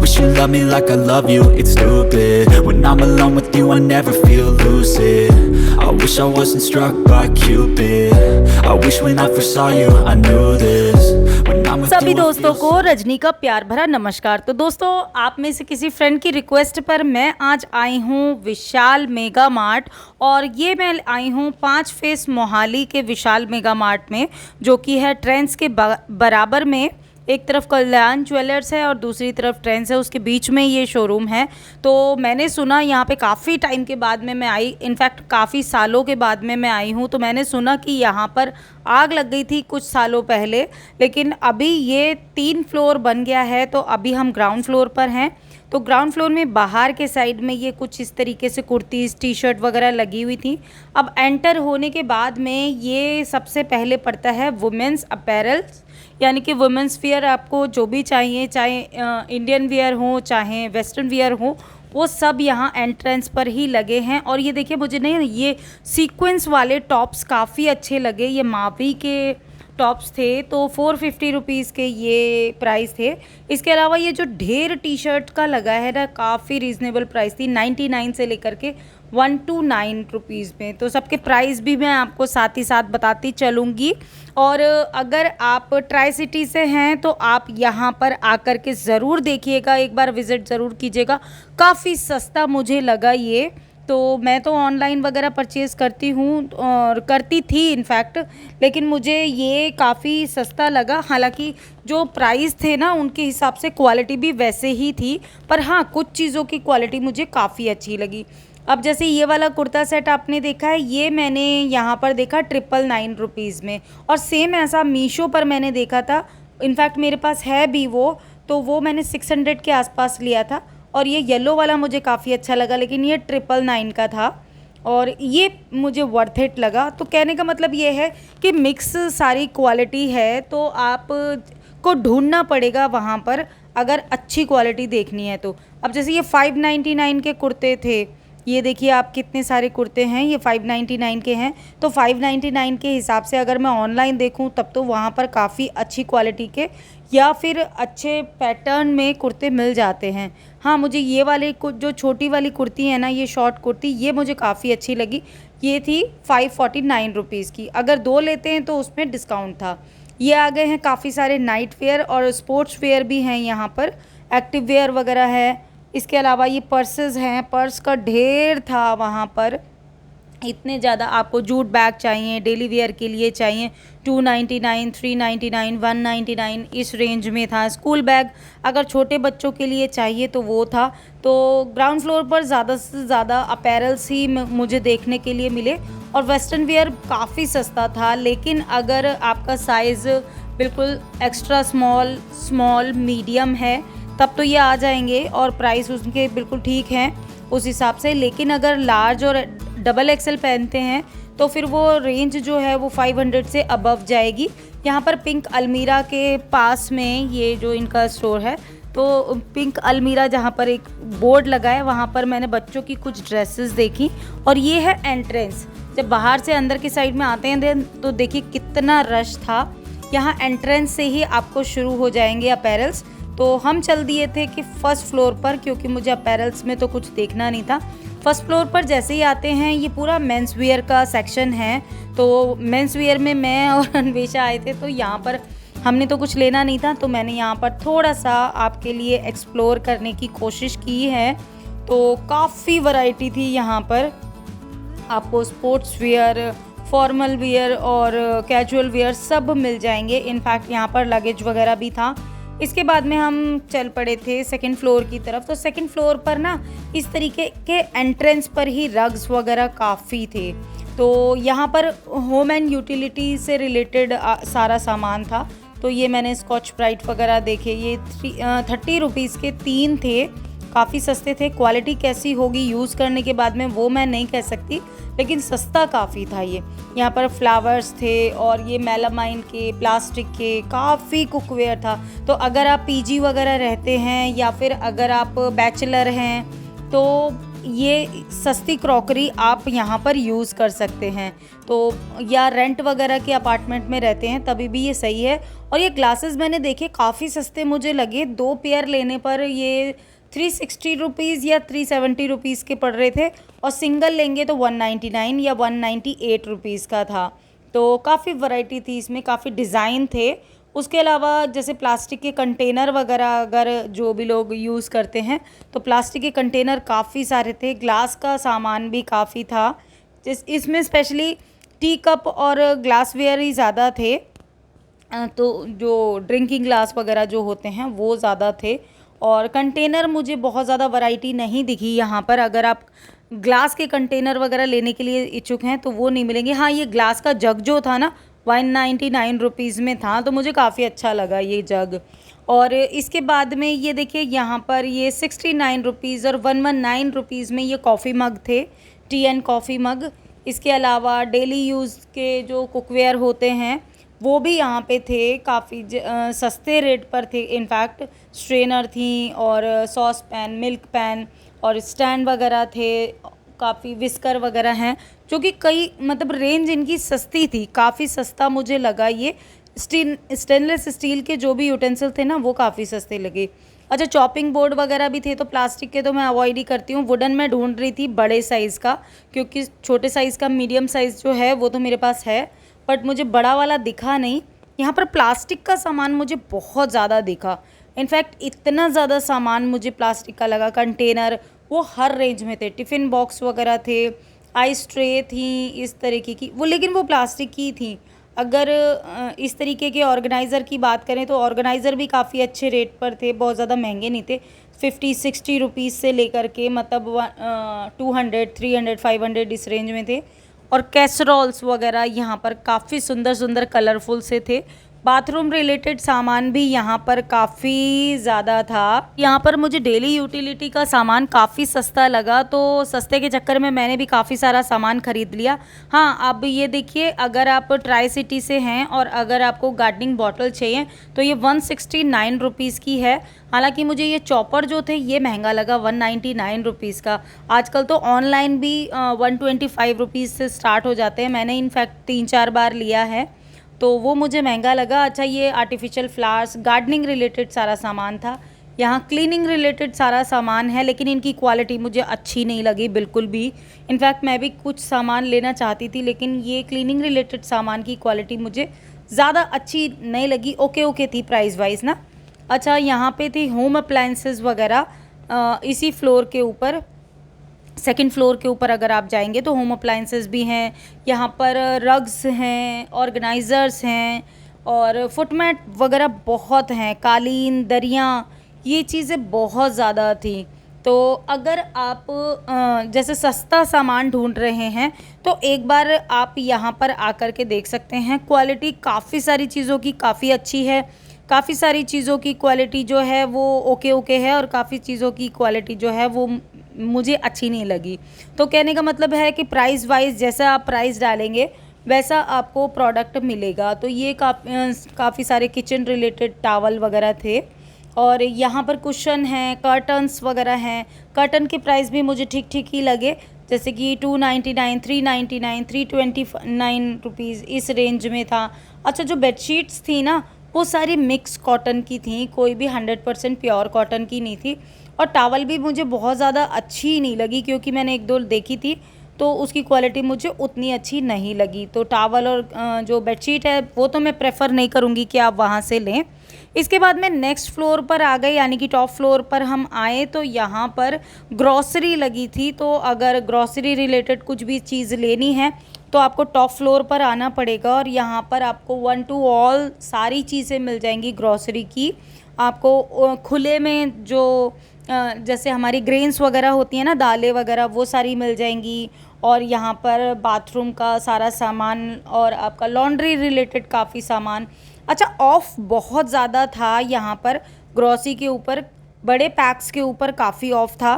wish you loved me like I love you, it's stupid. When I'm alone with you I never feel lucid. I wish I wasn't struck by Cupid. I wish when I first saw you I knew this. When I'm with सभी you I दोस्तों feel को so Rajni का प्यार भरा नमस्कार। तो दोस्तों, आप में से किसी फ्रेंड की रिक्वेस्ट पर मैं आज आई हूँ विशाल मेगा मार्ट, और ये मैं आई हूँ 5 फेस मोहाली के विशाल मेगा मार्ट में, जो कि है ट्रेंड्स के बराबर में। एक तरफ कल्याण ज्वेलर्स है और दूसरी तरफ ट्रेंड्स है, उसके बीच में ये शोरूम है। तो मैंने सुना यहाँ पे काफ़ी टाइम के बाद में मैं आई, इनफैक्ट काफ़ी सालों के बाद में मैं आई हूँ। तो मैंने सुना कि यहाँ पर आग लग गई थी कुछ सालों पहले, लेकिन अभी ये 3 फ्लोर बन गया है। तो अभी हम ग्राउंड फ्लोर पर हैं। तो ग्राउंड फ्लोर में बाहर के साइड में ये कुछ इस तरीके से कुर्तीज़ टी शर्ट वगैरह लगी हुई थी। अब एंटर होने के बाद में ये सबसे पहले पड़ता है वुमेंस अपैरल्स, यानी कि वुमेंस वियर। आपको जो भी चाहिए, चाहे इंडियन वियर हो चाहे वेस्टर्न वियर हो, वो सब यहाँ एंट्रेंस पर ही लगे हैं। और ये देखिए, मुझे नहीं ये सीक्वेंस वाले टॉप्स काफ़ी अच्छे लगे। ये मावी के टॉप्स थे, तो 450 रुपीज़ के ये प्राइस थे। इसके अलावा ये जो ढेर टी शर्ट का लगा है ना, काफ़ी रीज़नेबल प्राइस थी, 99 से लेकर के 129 रुपीज़ में। तो सबके प्राइस भी मैं आपको साथ ही साथ बताती चलूँगी। और अगर आप ट्राई सिटी से हैं तो आप यहाँ पर आकर के ज़रूर देखिएगा, एक बार विज़िट ज़रूर कीजिएगा। काफ़ी सस्ता मुझे लगा ये। तो मैं तो ऑनलाइन वगैरह परचेज़ करती हूँ और करती थी इनफैक्ट, लेकिन मुझे ये काफ़ी सस्ता लगा। हालांकि जो प्राइस थे ना, उनके हिसाब से क्वालिटी भी वैसे ही थी, पर हाँ, कुछ चीज़ों की क्वालिटी मुझे काफ़ी अच्छी लगी। अब जैसे ये वाला कुर्ता सेट आपने देखा है, ये मैंने यहाँ पर देखा 999 रुपीज़ में, और सेम ऐसा मीशो पर मैंने देखा था। इनफैक्ट मेरे पास है भी वो, तो वो मैंने 600 के आसपास लिया था। और ये येलो वाला मुझे काफ़ी अच्छा लगा, लेकिन ये 999 का था और ये मुझे वर्थ इट लगा। तो कहने का मतलब ये है कि मिक्स सारी क्वालिटी है, तो आप को ढूंढना पड़ेगा वहाँ पर अगर अच्छी क्वालिटी देखनी है तो। अब जैसे ये 599 के कुर्ते थे, ये देखिए आप कितने सारे कुर्ते हैं, ये 599 के हैं। तो 599 के हिसाब से अगर मैं ऑनलाइन देखूं तब तो वहाँ पर काफ़ी अच्छी क्वालिटी के या फिर अच्छे पैटर्न में कुर्ते मिल जाते हैं। हाँ, मुझे ये वाले जो छोटी वाली कुर्ती है ना, ये शॉर्ट कुर्ती, ये मुझे काफ़ी अच्छी लगी। ये थी 549 रुपीज़ की। अगर 2 लेते हैं तो उसमें डिस्काउंट था। ये आ गए हैं काफ़ी सारे नाइट वेयर और स्पोर्ट्स वेयर भी हैं यहाँ पर, एक्टिव वेयर वगैरह है। इसके अलावा ये पर्सेस हैं, पर्स का ढेर था वहाँ पर। इतने ज़्यादा आपको जूट बैग चाहिए, डेली वेयर के लिए चाहिए, 299, 399, 199 इस रेंज में था। स्कूल बैग अगर छोटे बच्चों के लिए चाहिए तो वो था। तो ग्राउंड फ्लोर पर ज़्यादा से ज़्यादा अपैरल्स ही मुझे देखने के लिए मिले, और वेस्टर्न वेयर काफ़ी सस्ता था। लेकिन अगर आपका साइज़ बिल्कुल एक्स्ट्रा स्मॉल, स्मॉल, मीडियम है तब तो ये आ जाएंगे और प्राइस उनके बिल्कुल ठीक हैं उस हिसाब से। लेकिन अगर लार्ज और डबल एक्सेल पहनते हैं तो फिर वो रेंज जो है वो 500 से अबव जाएगी। यहाँ पर पिंक अलमीरा के पास में ये जो इनका स्टोर है, तो पिंक अलमीरा जहाँ पर एक बोर्ड लगा है, वहाँ पर मैंने बच्चों की कुछ ड्रेसेस देखी। और ये है एंट्रेंस। जब बाहर से अंदर की साइड में आते हैं तो देखिए कितना रश था। यहाँ एंट्रेंस से ही आपको शुरू हो जाएंगे अपैरल्स। तो हम चल दिए थे कि फर्स्ट फ्लोर पर, क्योंकि मुझे अपैरल्स में तो कुछ देखना नहीं था। फर्स्ट फ्लोर पर जैसे ही आते हैं, ये पूरा मेंस वियर का सेक्शन है। तो मेंस वियर में मैं और अन्वेषा आए थे, तो यहाँ पर हमने तो कुछ लेना नहीं था, तो मैंने यहाँ पर थोड़ा सा आपके लिए एक्सप्लोर करने की कोशिश की है। तो काफ़ी वैरायटी थी यहाँ पर। आपको स्पोर्ट्स वियर, फॉर्मल वियर और कैजुअल वियर सब मिल जाएंगे। इनफैक्ट यहाँ पर लगेज वगैरह भी था। इसके बाद में हम चल पड़े थे सेकंड फ्लोर की तरफ। तो सेकंड फ्लोर पर ना इस तरीके के एंट्रेंस पर ही रग्स वगैरह काफ़ी थे। तो यहाँ पर होम एंड यूटिलिटी से रिलेटेड सारा सामान था। तो ये मैंने स्कॉच ब्राइट वगैरह देखे, ये 30 रुपीज़ के 3 थे, काफ़ी सस्ते थे। क्वालिटी कैसी होगी यूज़ करने के बाद में वो मैं नहीं कह सकती, लेकिन सस्ता काफ़ी था ये। यहाँ पर फ्लावर्स थे और ये मेलामाइन के, प्लास्टिक के, काफ़ी कुकवेयर था। तो अगर आप पीजी वगैरह रहते हैं या फिर अगर आप बैचलर हैं तो ये सस्ती क्रॉकरी आप यहाँ पर यूज़ कर सकते हैं। तो या रेंट वगैरह के अपार्टमेंट में रहते हैं तभी भी ये सही है। और ये ग्लासेस मैंने देखे काफ़ी सस्ते मुझे लगे, 2 पेयर लेने पर ये 360 रुपीज़ या 370 रुपीज़ के पड़ रहे थे, और सिंगल लेंगे तो 199 या 198 रुपीज़ का था। तो काफ़ी वैरायटी थी इसमें, काफ़ी डिज़ाइन थे। उसके अलावा जैसे प्लास्टिक के कंटेनर वगैरह अगर जो भी लोग यूज़ करते हैं तो प्लास्टिक के कंटेनर काफ़ी सारे थे, ग्लास का सामान भी काफ़ी था। इसमें स्पेशली टी कप और ग्लासवेयर ही ज़्यादा थे। तो जो ड्रिंकिंग ग्लास वगैरह जो होते हैं वो ज़्यादा थे, और कंटेनर मुझे बहुत ज़्यादा वैरायटी नहीं दिखी यहाँ पर। अगर आप ग्लास के कंटेनर वगैरह लेने के लिए इच्छुक हैं तो वो नहीं मिलेंगे। हाँ, ये ग्लास का जग जो था ना 199 रुपीज़ में था, तो मुझे काफ़ी अच्छा लगा ये जग। और इसके बाद में ये देखिए यहाँ पर ये 69 रुपीज़ और 119 रुपीज़ में ये कॉफ़ी मग थे, टी एंड कॉफ़ी मग। इसके अलावा डेली यूज़ के जो कुकवेयर होते हैं वो भी यहाँ पे थे, काफ़ी सस्ते रेट पर थे। इनफैक्ट स्ट्रेनर थी और सॉस पैन, मिल्क पैन और स्टैंड वगैरह थे, काफ़ी विस्कर वगैरह हैं, जो कि कई मतलब रेंज इनकी सस्ती थी, काफ़ी सस्ता मुझे लगा ये। स्टेनलेस स्टील के जो भी यूटेंसिल थे ना वो काफ़ी सस्ते लगे। अच्छा, चॉपिंग बोर्ड वगैरह भी थे, तो प्लास्टिक के तो मैं अवॉइड ही करती हूँ। वुडन में ढूंढ रही थी बड़े साइज़ का, क्योंकि छोटे साइज़ का मीडियम साइज़ जो है वो तो मेरे पास है, बट मुझे बड़ा वाला दिखा नहीं। यहाँ पर प्लास्टिक का सामान मुझे बहुत ज़्यादा दिखा, इनफैक्ट इतना ज़्यादा सामान मुझे प्लास्टिक का लगा। कंटेनर वो हर रेंज में थे, टिफ़िन बॉक्स वगैरह थे, आइस ट्रे थी इस तरीके की वो, लेकिन वो प्लास्टिक की थी। अगर इस तरीके के ऑर्गेनाइज़र की बात करें तो ऑर्गेनाइज़र भी काफ़ी अच्छे रेट पर थे, बहुत ज़्यादा महंगे नहीं थे। 50-60 रुपीज़ से लेकर के मतलब 200, 300, 500 इस रेंज में थे। और कैसरोल्स वगैरह यहाँ पर काफ़ी सुंदर सुंदर कलरफुल से थे। बाथरूम रिलेटेड सामान भी यहाँ पर काफ़ी ज़्यादा था। यहाँ पर मुझे डेली यूटिलिटी का सामान काफ़ी सस्ता लगा, तो सस्ते के चक्कर में मैंने भी काफ़ी सारा सामान ख़रीद लिया। हाँ, अब ये देखिए, अगर आप ट्राई सिटी से हैं और अगर आपको गार्डनिंग बॉटल चाहिए तो ये 169 रुपीज़ की है। हालांकि मुझे ये चॉपर जो थे ये महंगा लगा, 199 रुपीज़ का। आजकल तो ऑनलाइन भी 125 रुपीज़ से स्टार्ट हो जाते हैं। मैंने इनफैक्ट 3-4 बार लिया है, तो वो मुझे महंगा लगा। अच्छा, ये आर्टिफिशियल फ्लावर्स, गार्डनिंग रिलेटेड सारा सामान था। यहाँ क्लीनिंग रिलेटेड सारा सामान है, लेकिन इनकी क्वालिटी मुझे अच्छी नहीं लगी बिल्कुल भी। इनफैक्ट मैं भी कुछ सामान लेना चाहती थी, लेकिन ये क्लीनिंग रिलेटेड सामान की क्वालिटी मुझे ज़्यादा अच्छी नहीं लगी। ओके ओके थी प्राइस वाइज ना। अच्छा, यहाँ पे थी होम अप्लायंसेस वगैरह, इसी फ्लोर के ऊपर, सेकंड फ्लोर के ऊपर अगर आप जाएंगे तो होम अप्लायंसेस भी हैं। यहाँ पर रग्स हैं, ऑर्गेनाइज़र्स हैं और फुटमैट वगैरह बहुत हैं, कालीन, दरियाँ, ये चीज़ें बहुत ज़्यादा थी। तो अगर आप जैसे सस्ता सामान ढूंढ रहे हैं तो एक बार आप यहाँ पर आकर के देख सकते हैं। क्वालिटी काफ़ी सारी चीज़ों की काफ़ी अच्छी है, काफ़ी सारी चीज़ों की क्वालिटी जो है वो ओके ओके है, और काफ़ी चीज़ों की क्वालिटी जो है वो मुझे अच्छी नहीं लगी। तो कहने का मतलब है कि प्राइस वाइज जैसा आप प्राइस डालेंगे वैसा आपको प्रोडक्ट मिलेगा। तो ये काफ़ी सारे किचन रिलेटेड टॉवल वगैरह थे, और यहाँ पर कुशन हैं, कर्टन्स वगैरह हैं। कर्टन के प्राइस भी मुझे ठीक ठीक ही लगे, जैसे कि 299, 399, 329 रुपीज़ इस रेंज में था। अच्छा, जो बेडशीट्स थी ना वो सारी मिक्स कॉटन की थी, कोई भी 100% प्योर कॉटन की नहीं थी। और टावल भी मुझे बहुत ज़्यादा अच्छी नहीं लगी, क्योंकि मैंने 1-2 देखी थी तो उसकी क्वालिटी मुझे उतनी अच्छी नहीं लगी। तो टावल और जो बेडशीट है वो तो मैं प्रेफर नहीं करूँगी कि आप वहाँ से लें। इसके बाद में नेक्स्ट फ्लोर पर आ गए, यानी कि टॉप फ्लोर पर हम आए तो यहाँ पर ग्रॉसरी लगी थी। तो अगर ग्रॉसरी रिलेटेड कुछ भी चीज़ लेनी है तो आपको टॉप फ्लोर पर आना पड़ेगा, और यहाँ पर आपको 1 to ऑल सारी चीज़ें मिल जाएंगी ग्रॉसरी की। आपको खुले में जो जैसे हमारी ग्रेन्स वगैरह होती हैं ना, दालें वगैरह, वो सारी मिल जाएंगी। और यहाँ पर बाथरूम का सारा सामान और आपका लॉन्ड्री रिलेटेड काफ़ी सामान। अच्छा, ऑफ बहुत ज़्यादा था यहाँ पर ग्रॉसरी के ऊपर, बड़े पैक्स के ऊपर काफ़ी ऑफ था।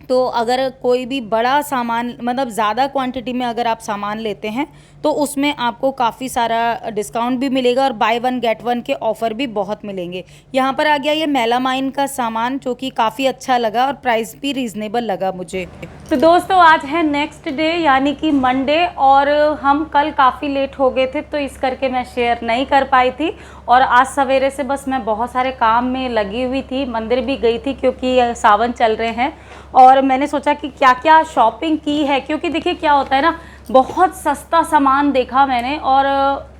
तो अगर कोई भी बड़ा सामान मतलब ज़्यादा क्वांटिटी में अगर आप सामान लेते हैं तो उसमें आपको काफ़ी सारा डिस्काउंट भी मिलेगा और बाय वन गेट वन के ऑफ़र भी बहुत मिलेंगे। यहाँ पर आ गया ये मेलामाइन का सामान जो कि काफ़ी अच्छा लगा और प्राइस भी रीज़नेबल लगा मुझे। तो दोस्तों आज है नेक्स्ट डे यानी कि मंडे और हम कल काफ़ी लेट हो गए थे तो इस करके मैं शेयर नहीं कर पाई थी। और आज सवेरे से बस मैं बहुत सारे काम में लगी हुई थी, मंदिर भी गई थी क्योंकि सावन चल रहे हैं और मैंने सोचा कि क्या क्या शॉपिंग की है, क्योंकि देखिए क्या होता है ना, बहुत सस्ता सामान देखा मैंने और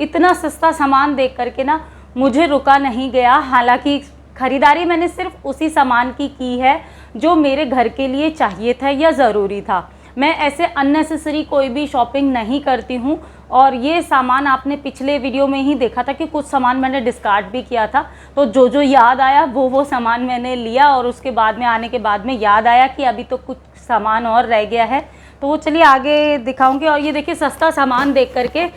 इतना सस्ता सामान देख करके ना मुझे रुका नहीं गया। हालांकि ख़रीदारी मैंने सिर्फ उसी सामान की है जो मेरे घर के लिए चाहिए था या ज़रूरी था। मैं ऐसे अननेसेसरी कोई भी शॉपिंग नहीं करती हूँ और ये सामान आपने पिछले वीडियो में ही देखा था कि कुछ सामान मैंने डिस्कार्ड भी किया था, तो जो याद आया वो सामान मैंने लिया और उसके बाद में आने के बाद में याद आया कि अभी तो कुछ सामान और रह गया है, तो वो चलिए आगे दिखाऊंगी। और ये देखिए सस्ता सामान देख करके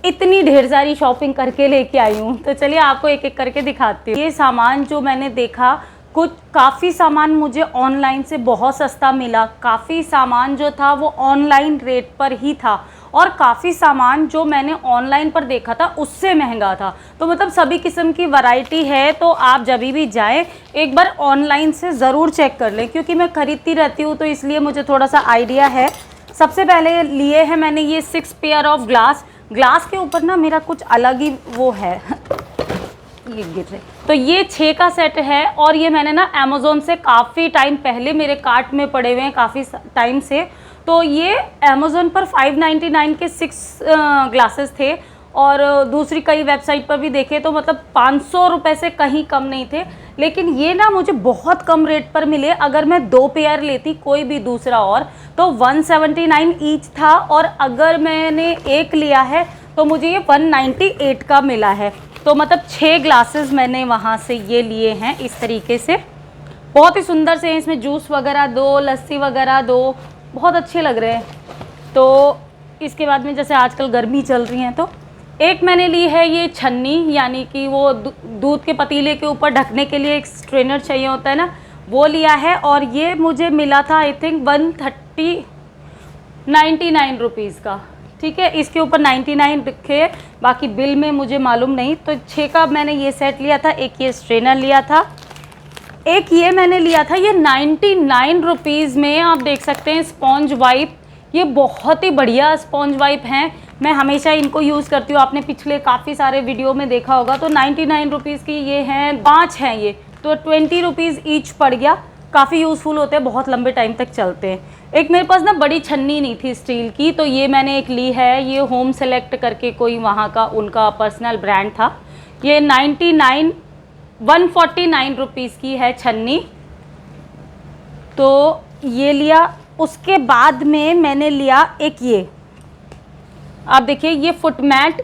इतनी ढेर सारी शॉपिंग करके लेके आई हूँ, तो चलिए आपको एक एक करके दिखाती हूँ। ये सामान जो मैंने देखा, काफ़ी सामान मुझे ऑनलाइन से बहुत सस्ता मिला, काफ़ी सामान जो था वो ऑनलाइन रेट पर ही था और काफ़ी सामान जो मैंने ऑनलाइन पर देखा था उससे महंगा था। तो मतलब सभी किस्म की वैरायटी है, तो आप जब भी जाएं एक बार ऑनलाइन से ज़रूर चेक कर लें, क्योंकि मैं ख़रीदती रहती हूँ तो इसलिए मुझे थोड़ा सा आइडिया है। सबसे पहले लिए हैं मैंने ये 6 पेयर ऑफ ग्लास के ऊपर ना मेरा कुछ अलग ही वो है ये गिर रहे, तो ये 6 का सेट है और ये मैंने ना अमेज़ोन से काफ़ी टाइम पहले मेरे कार्ट में पड़े हुए हैं काफ़ी टाइम से, तो ये अमेज़ोन पर 599 के 6 ग्लासेस थे और दूसरी कई वेबसाइट पर भी देखे तो मतलब 500 रुपये से कहीं कम नहीं थे, लेकिन ये ना मुझे बहुत कम रेट पर मिले। अगर मैं 2 पेयर लेती कोई भी दूसरा और तो 179 ईच था और अगर मैंने एक लिया है तो मुझे ये 198 का मिला है। तो मतलब 6 ग्लासेस मैंने वहाँ से ये लिए हैं इस तरीके से, बहुत ही सुंदर से हैं, इसमें जूस वगैरह दो, लस्सी वगैरह दो, बहुत अच्छे लग रहे हैं। तो इसके बाद में जैसे आजकल गर्मी चल रही है तो एक मैंने ली है ये छन्नी, यानी कि वो दूध के पतीले के ऊपर ढकने के लिए एक स्ट्रेनर चाहिए होता है ना, वो लिया है और ये मुझे मिला था आई थिंक 99 रुपीज़ का। ठीक है, इसके ऊपर 99 लिखे, बाकी बिल में मुझे मालूम नहीं। तो 6 का मैंने ये सेट लिया था, एक ये स्ट्रेनर लिया था, एक ये मैंने लिया था ये 99 रुपीज़ में। आप देख सकते हैं स्पॉन्ज वाइप, ये बहुत ही बढ़िया स्पॉन्ज वाइप हैं, मैं हमेशा इनको यूज़ करती हूँ, आपने पिछले काफ़ी सारे वीडियो में देखा होगा। तो 99 रुपीज़ की ये हैं, 5 हैं ये, तो 20 रुपीज़ ईच पड़ गया। काफ़ी यूज़फुल होते हैं, बहुत लंबे टाइम तक चलते हैं। एक मेरे पास ना बड़ी छन्नी नहीं थी स्टील की, तो ये मैंने एक ली है, ये होम सेलेक्ट करके कोई वहाँ का उनका पर्सनल ब्रांड था। ये 149 रुपीज़ की है छन्नी, तो ये लिया। उसके बाद में मैंने लिया एक ये, आप देखिए ये फुट मैट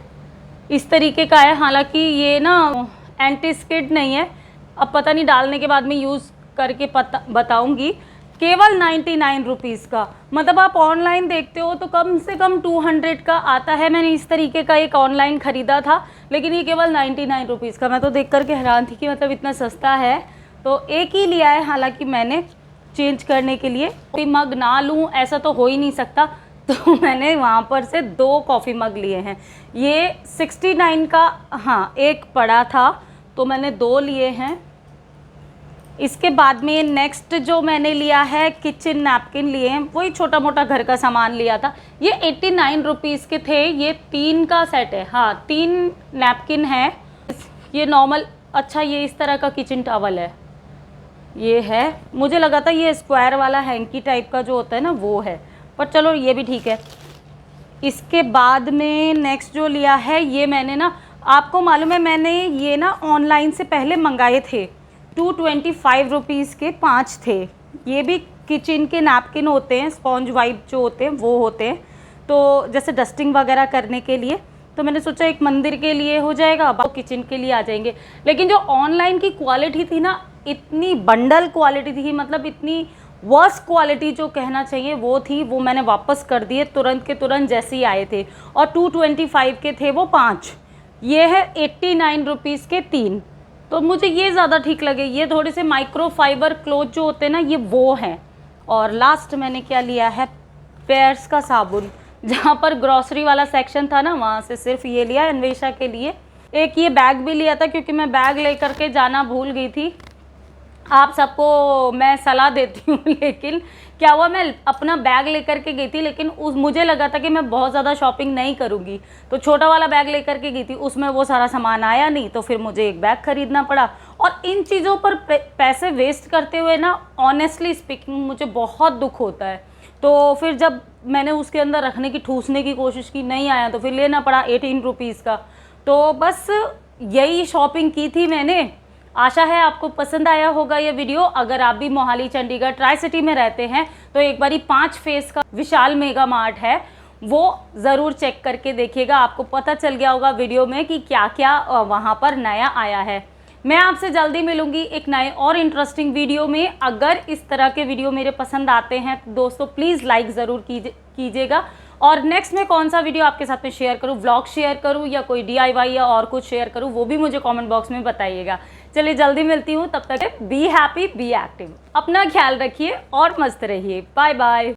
इस तरीके का है, हालांकि ये ना एंटी स्किड नहीं है, अब पता नहीं डालने के बाद में यूज़ करके बताऊंगी। केवल 99 रुपीज़ का, मतलब आप ऑनलाइन देखते हो तो कम से कम 200 का आता है। मैंने इस तरीके का एक ऑनलाइन ख़रीदा था, लेकिन ये केवल 99 रुपीज़ का, मैं तो देख करके हैरान थी कि मतलब इतना सस्ता है। तो एक ही लिया है, हालांकि मैंने चेंज करने के लिए कोई मग ना लूँ ऐसा तो हो ही नहीं सकता, तो मैंने वहाँ पर से 2 कॉफ़ी मग लिए हैं। ये 69 का हाँ एक पड़ा था, तो मैंने 2 लिए हैं। इसके बाद में नेक्स्ट जो मैंने लिया है किचन नैपकिन लिए हैं, वही छोटा मोटा घर का सामान लिया था। ये 89 रुपीज़ के थे, ये 3 का सेट है, हाँ 3 नैपकिन है। ये नॉर्मल, अच्छा ये इस तरह का किचन टॉवल है, ये है, मुझे लगा था ये स्क्वायर वाला हैंकी टाइप का जो होता है ना वो है, पर चलो ये भी ठीक है। इसके बाद में नेक्स्ट जो लिया है ये मैंने ना, आपको मालूम है मैंने ये ना ऑनलाइन से पहले मंगाए थे, 225 रुपीज़ के 5 थे। ये भी किचन के नैपकिन होते हैं, स्पॉन्ज वाइप जो होते हैं वो होते हैं, तो जैसे डस्टिंग वगैरह करने के लिए। तो मैंने सोचा एक मंदिर के लिए हो जाएगा, बाकी किचन के लिए आ जाएंगे। लेकिन जो ऑनलाइन की क्वालिटी थी ना, इतनी बंडल क्वालिटी थी, मतलब इतनी वर्स क्वालिटी जो कहना चाहिए वो थी, वो मैंने वापस कर दिए तुरंत के तुरंत जैसे ही आए थे। और 225 के थे वो 5, ये है 89 रुपीज़ के 3। तो मुझे ये ज़्यादा ठीक लगे, ये थोड़े से माइक्रो फाइबर क्लॉथ जो होते हैं ना, ये वो हैं। और लास्ट मैंने क्या लिया है, पेयर्स का साबुन। जहाँ पर ग्रॉसरी वाला सेक्शन था ना, वहाँ से सिर्फ ये लिया अन्वेषा के लिए। एक ये बैग भी लिया था क्योंकि मैं बैग लेकर के जाना भूल गई थी। आप सबको मैं सलाह देती हूँ लेकिन क्या हुआ, मैं अपना बैग लेकर के गई थी, लेकिन मुझे लगा था कि मैं बहुत ज़्यादा शॉपिंग नहीं करूँगी, तो छोटा वाला बैग लेकर के गई थी, उसमें वो सारा सामान आया नहीं, तो फिर मुझे एक बैग ख़रीदना पड़ा। और इन चीज़ों पर पैसे वेस्ट करते हुए ना, ऑनेस्टली स्पीकिंग मुझे बहुत दुख होता है। तो फिर जब मैंने उसके अंदर रखने की, ठूसने की कोशिश की, नहीं आया, तो फिर लेना पड़ा 18 रुपीज़ का। तो बस यही शॉपिंग की थी मैंने। आशा है आपको पसंद आया होगा ये वीडियो। अगर आप भी मोहाली, चंडीगढ़, ट्राई सिटी में रहते हैं तो एक बारी 5 फेस का विशाल मेगा मार्ट है, वो ज़रूर चेक करके देखिएगा। आपको पता चल गया होगा वीडियो में कि क्या क्या वहाँ पर नया आया है। मैं आपसे जल्दी मिलूंगी एक नए और इंटरेस्टिंग वीडियो में। अगर इस तरह के वीडियो मेरे पसंद आते हैं तो दोस्तों प्लीज़ लाइक ज़रूर कीजिएगा। और नेक्स्ट में कौन सा वीडियो आपके साथ में शेयर करूं, व्लॉग शेयर करूं या कोई DIY या और कुछ शेयर करूं, वो भी मुझे कमेंट बॉक्स में बताइएगा। चलिए जल्दी मिलती हूं, तब तक बी हैप्पी, बी एक्टिव, अपना ख्याल रखिए और मस्त रहिए। Bye bye.